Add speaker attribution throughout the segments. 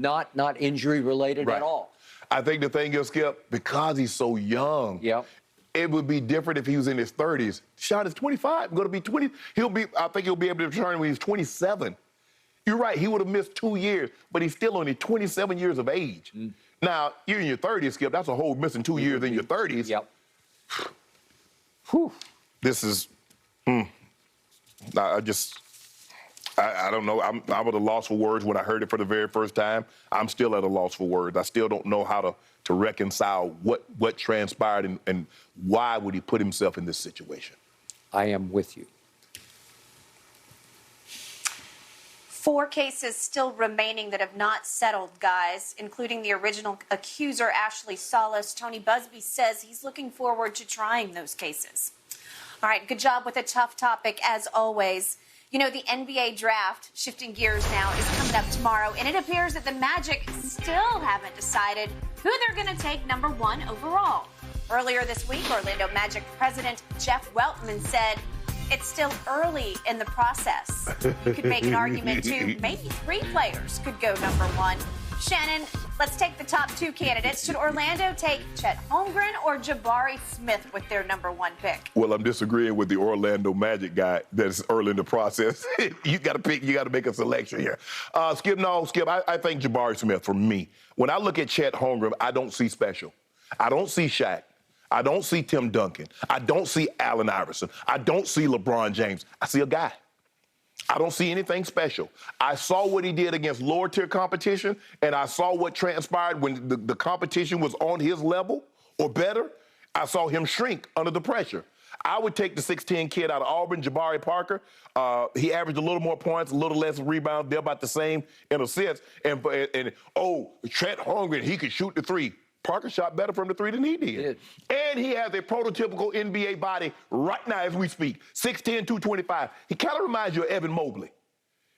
Speaker 1: Not injury related
Speaker 2: Right.
Speaker 1: at all.
Speaker 2: I think the thing is, Skip, because he's so young,
Speaker 1: Yep.
Speaker 2: it would be different if he was in his 30s. Shot is 25, going to be 20. I think he'll be able to return when he's 27. You're right, he would have missed 2 years, but he's still only 27 years of age. Now, you're in your 30s, Skip, that's a whole missing 2 years in your 30s.
Speaker 1: Yep.
Speaker 2: Whew. This is, I don't know. I'm at a loss for words when I heard it for the very first time. I'm still at a loss for words. I still don't know how to reconcile what transpired and why would he put himself in this situation.
Speaker 1: I am with you.
Speaker 3: 4 cases still remaining that have not settled, guys, including the original accuser, Ashley Salas. Tony Busby says he's looking forward to trying those cases. All right, good job with a tough topic, as always. You know, the NBA draft, shifting gears now, is coming up tomorrow, and it appears that the Magic still haven't decided who they're going to take number 1 overall. Earlier this week, Orlando Magic president Jeff Weltman said it's still early in the process. You could make an argument, too. Maybe 3 players could go number 1. Shannon, let's take the top 2 candidates. Should Orlando take Chet Holmgren or Jabari Smith with their number 1 pick?
Speaker 2: Well, I'm disagreeing with the Orlando Magic guy that's early in the process. You got to pick. You got to make a selection here. Skip, I think Jabari Smith for me. When I look at Chet Holmgren, I don't see special. I don't see Shaq. I don't see Tim Duncan. I don't see Allen Iverson. I don't see LeBron James. I see a guy. I don't see anything special. I saw what he did against lower tier competition, and I saw what transpired when the competition was on his level or better. I saw him shrink under the pressure. I would take the 6'10" kid out of Auburn, Jabari Parker. He averaged a little more points, a little less rebounds. They're about the same in assists. And Chet Holmgren, he could shoot the 3. Parker shot better from the 3 than he did. And he has a prototypical NBA body right now as we speak. 6'10", 225. He kind of reminds you of Evan Mobley.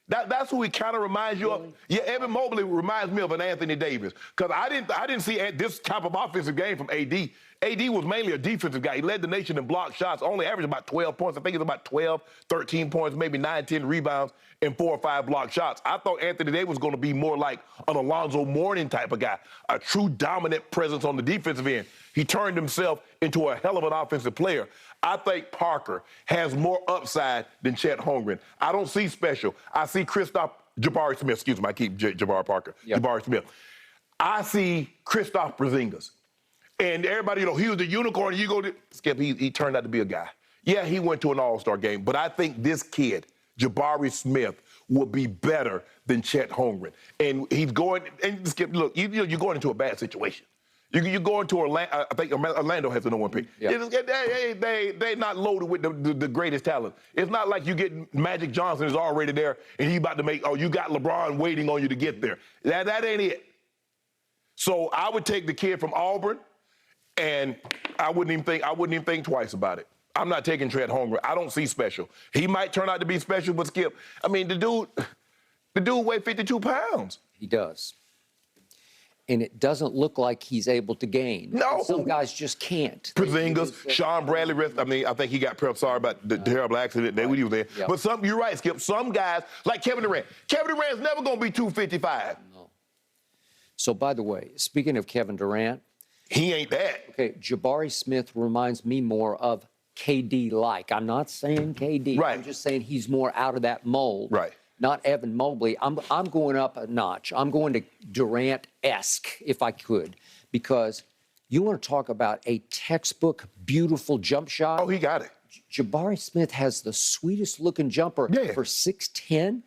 Speaker 2: That's who he kind of reminds you of. Yeah, Evan Mobley reminds me of an Anthony Davis. Because I didn't see this type of offensive game from AD. AD was mainly a defensive guy. He led the nation in block shots, only averaged about 12 points. I think it's about 12, 13 points, maybe 9, 10 rebounds, and 4 or 5 block shots. I thought Anthony Davis was going to be more like an Alonzo Mourning type of guy, a true dominant presence on the defensive end. He turned himself into a hell of an offensive player. I think Parker has more upside than Chet Holmgren. I don't see special. I see Jabari Smith, excuse me, I keep Jabari Parker, Jabari Smith. I see Kristaps Porzingis. And everybody, he was the unicorn. You go to Skip, he turned out to be a guy. Yeah, he went to an all-star game, but I think this kid, Jabari Smith, will be better than Chet Holmgren. And he's going, and Skip, look, you're going into a bad situation. You're going to Orlando. I think Orlando has the number 1 pick. They're not loaded with the greatest talent. It's not like you get Magic Johnson is already there and he's about to make, you got LeBron waiting on you to get there. That ain't it. So I would take the kid from Auburn, and I wouldn't even think twice about it. I'm not taking Chet Holmgren. I don't see special. He might turn out to be special, but Skip, I mean, the dude weighs 52 pounds.
Speaker 1: He does. And it doesn't look like he's able to gain.
Speaker 2: No.
Speaker 1: Some guys just can't.
Speaker 2: Porzingis, Sean Bradley, I think he got prepped. Sorry about the terrible accident when he was there.
Speaker 1: Yep.
Speaker 2: But you're right, Skip. Some guys, like Kevin Durant. Kevin Durant's never going to be 255.
Speaker 1: No. So, by the way, speaking of Kevin Durant.
Speaker 2: He ain't that.
Speaker 1: Okay, Jabari Smith reminds me more of KD-like. I'm not saying KD.
Speaker 2: Right.
Speaker 1: I'm just saying he's more out of that mold.
Speaker 2: Right.
Speaker 1: Not Evan Mobley. I'm going up a notch. I'm going to Durant-esque, if I could, because you want to talk about a textbook, beautiful jump shot.
Speaker 2: Oh, he got it.
Speaker 1: Jabari Smith has the sweetest-looking jumper for 6'10".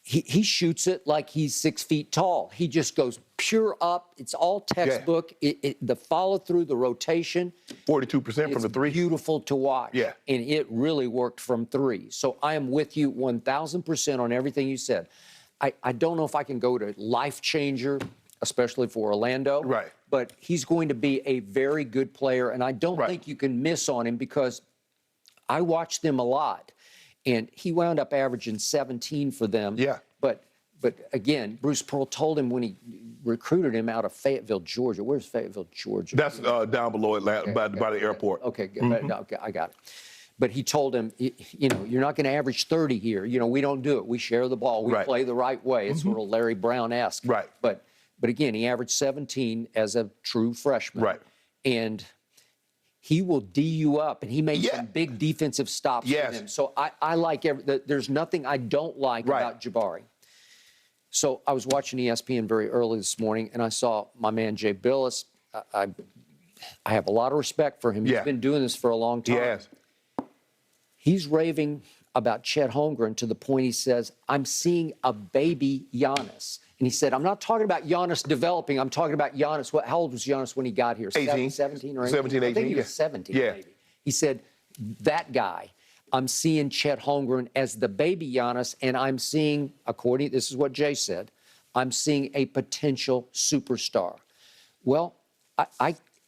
Speaker 1: He shoots it like he's 6 feet tall. He just goes pure up. It's all textbook. The follow-through, the rotation.
Speaker 2: 42% from the 3.
Speaker 1: Beautiful to watch.
Speaker 2: Yeah.
Speaker 1: And it really worked from 3. So I am with you 1,000% on everything you said. I don't know if I can go to life changer, especially for Orlando.
Speaker 2: Right.
Speaker 1: But he's going to be a very good player, and I don't think you can miss on him because I watched them a lot. And he wound up averaging 17 for them.
Speaker 2: Yeah.
Speaker 1: But again, Bruce Pearl told him when he recruited him out of Fayetteville, Georgia. Where's Fayetteville, Georgia?
Speaker 2: That's down below Atlanta, by the airport.
Speaker 1: Okay, okay, I got it. But he told him, you're not going to average 30 here. We don't do it. We share the ball. We play the right way. It's sort of Larry Brown-esque.
Speaker 2: Right.
Speaker 1: But But again, he averaged 17 as a true freshman.
Speaker 2: Right.
Speaker 1: And he will D you up, and he made some big defensive stops for them. So I like there's nothing I don't like about Jabari. So I was watching ESPN very early this morning, and I saw my man Jay Billis. I have a lot of respect for him. He's been doing this for a long time.
Speaker 2: Yes.
Speaker 1: He's raving about Chet Holmgren to the point he says, I'm seeing a baby Giannis. And he said, I'm not talking about Giannis developing. I'm talking about Giannis. How old was Giannis when he got here?
Speaker 2: 18.
Speaker 1: 17 or 18?
Speaker 2: 17, 18.
Speaker 1: I think he was 17, maybe. He said, that guy, I'm seeing Chet Holmgren as the baby Giannis, and I'm seeing, this is what Jay said, I'm seeing a potential superstar. Well,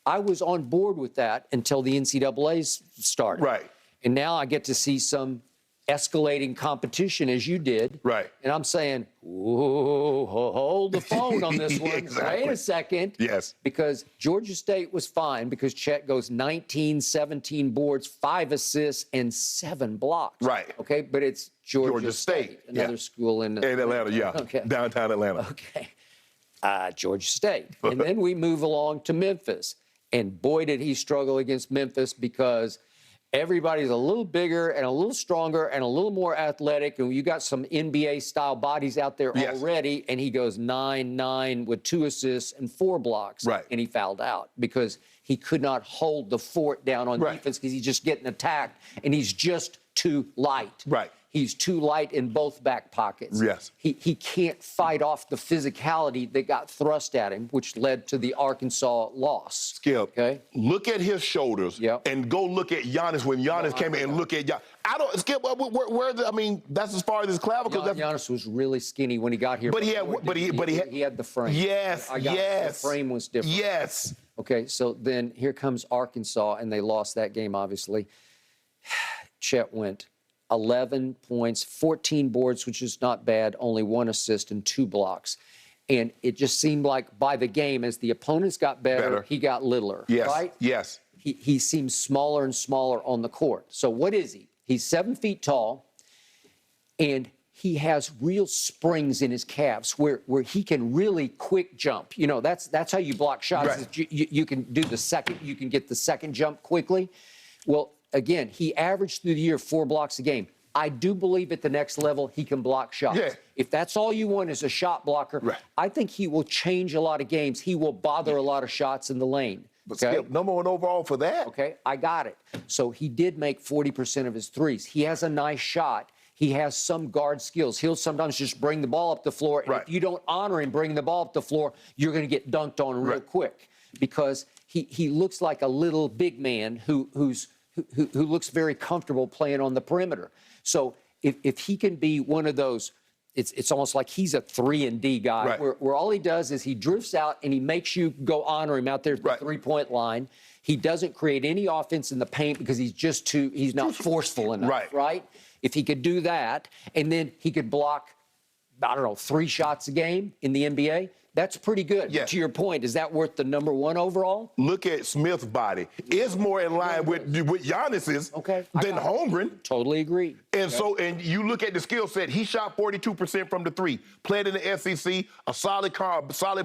Speaker 1: I was on board with that until the NCAA's started.
Speaker 2: Right.
Speaker 1: And now I get to see some escalating competition as you did.
Speaker 2: Right.
Speaker 1: And I'm saying, whoa, hold the phone on this one.
Speaker 2: Exactly.
Speaker 1: Wait a second.
Speaker 2: Yes.
Speaker 1: Because Georgia State was fine because Chet goes 19, 17 boards, 5 assists, and 7 blocks.
Speaker 2: Right.
Speaker 1: Okay, but it's Georgia State, another school in
Speaker 2: Atlanta,
Speaker 1: Okay.
Speaker 2: Downtown Atlanta.
Speaker 1: Okay. Georgia State. And then we move along to Memphis. And boy, did he struggle against Memphis because everybody's a little bigger and a little stronger and a little more athletic. And you got some NBA-style bodies out there already. And he goes 9-9 with 2 assists and 4 blocks.
Speaker 2: Right.
Speaker 1: And he fouled out because he could not hold the fort down on defense because he's just getting attacked. And he's just too light.
Speaker 2: Right.
Speaker 1: He's too light in both back pockets.
Speaker 2: Yes.
Speaker 1: He can't fight off the physicality that got thrust at him, which led to the Arkansas loss.
Speaker 2: Skip,
Speaker 1: okay?
Speaker 2: Look at his shoulders and go look at Giannis when Giannis came in and look at Giannis. Skip, that's as far as his clavicle.
Speaker 1: Giannis was really skinny when he got here.
Speaker 2: But he had
Speaker 1: the frame.
Speaker 2: Yes,
Speaker 1: The frame was different.
Speaker 2: Yes.
Speaker 1: Okay, so then here comes Arkansas, and they lost that game, obviously. Chet went 11 points, 14 boards, which is not bad, only 1 assist and 2 blocks. And it just seemed like by the game, as the opponents got better. He got littler, right?
Speaker 2: Yes.
Speaker 1: He seems smaller and smaller on the court. So what is he? He's 7 feet tall, and he has real springs in his calves where he can really quick jump. You know, that's how you block shots.
Speaker 2: Right.
Speaker 1: You can do you can get the second jump quickly. Well, again, he averaged through the year 4 blocks a game. I do believe at the next level he can block shots.
Speaker 2: Yeah.
Speaker 1: If that's all you want is a shot blocker, I think he will change a lot of games. He will bother a lot of shots in the lane.
Speaker 2: But Skip, number 1 overall for that.
Speaker 1: Okay, I got it. So he did make 40% of his threes. He has a nice shot. He has some guard skills. He'll sometimes just bring the ball up the floor. And if you don't honor him bringing the ball up the floor, you're going to get dunked on real quick because he looks like a little big man who looks very comfortable playing on the perimeter. So if he can be one of those, it's almost like he's a 3-and-D guy where all he does is he drifts out and he makes you go honor him out there at the 3-point line. He doesn't create any offense in the paint because he's not forceful enough, right? If he could do that, and then he could block, 3 shots a game in the NBA, that's pretty good.
Speaker 2: Yes.
Speaker 1: To your point, is that worth the number 1 overall?
Speaker 2: Look at Smith's body. It's more in line with Giannis's than Holmgren.
Speaker 1: Totally agree.
Speaker 2: And and you look at the skill set, he shot 42% from the 3, played in the SEC, a solid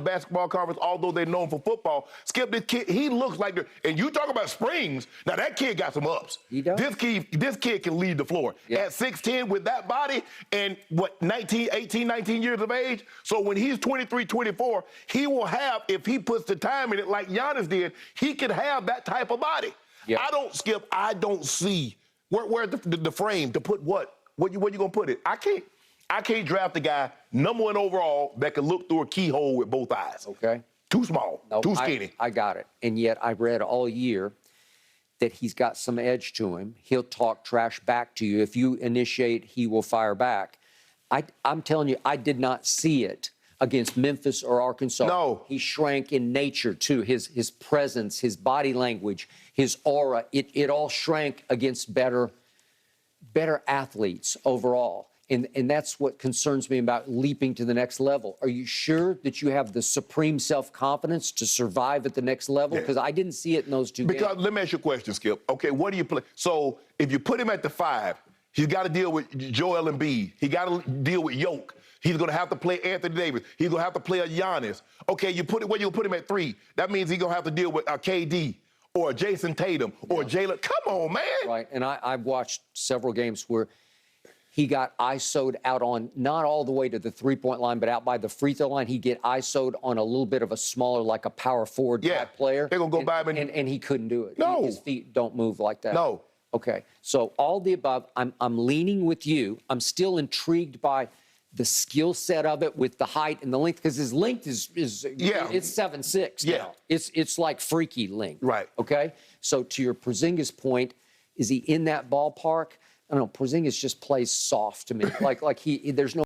Speaker 2: basketball conference, although they're known for football. Skip, this kid, he looks like and you talk about springs, now that kid got some ups.
Speaker 1: He does.
Speaker 2: This kid can lead the floor. At 6'10", with that body and 18, 19 years of age, so when he's 23, 24, he will have, if he puts the time in it like Giannis did, he could have that type of body. I don't see where the frame to put what you gonna put it. I can't draft a guy number 1 overall that can look through a keyhole with both eyes.
Speaker 1: Okay.
Speaker 2: Too small, too skinny.
Speaker 1: I got it. And yet I read all year that he's got some edge to him. He'll talk trash back to you. If you initiate, he will fire back. I'm telling you, I did not see it against Memphis or Arkansas.
Speaker 2: No.
Speaker 1: He shrank in nature, too. His presence, his body language, his aura, it all shrank against better athletes overall. And that's what concerns me about leaping to the next level. Are you sure that you have the supreme self-confidence to survive at the next level? Because I didn't see it in those 2 games.
Speaker 2: Because let me ask you a question, Skip. Okay, what do you play? So if you put him at the 5, he's got to deal with Joel Embiid. He got to deal with Yoke. He's going to have to play Anthony Davis. He's going to have to play a Giannis. Okay, where you put him at 3? That means he's going to have to deal with a KD or a Jason Tatum or Jalen. Come on, man.
Speaker 1: Right, and I've watched several games where he got ISO'd out on, not all the way to the three-point line, but out by the free throw line. He'd get ISO'd on a little bit of a smaller, like a power forward type player.
Speaker 2: They're going to go by him.
Speaker 1: And he couldn't do it.
Speaker 2: No.
Speaker 1: His feet don't move like that.
Speaker 2: No.
Speaker 1: Okay, so all the above, I'm leaning with you. I'm still intrigued by the skill set of it with the height and the length, because his length is it's 7'6" now. It's like freaky length.
Speaker 2: Right.
Speaker 1: Okay? So to your Porzingis point, is he in that ballpark? I don't know. Porzingis just plays soft to me. Like there's no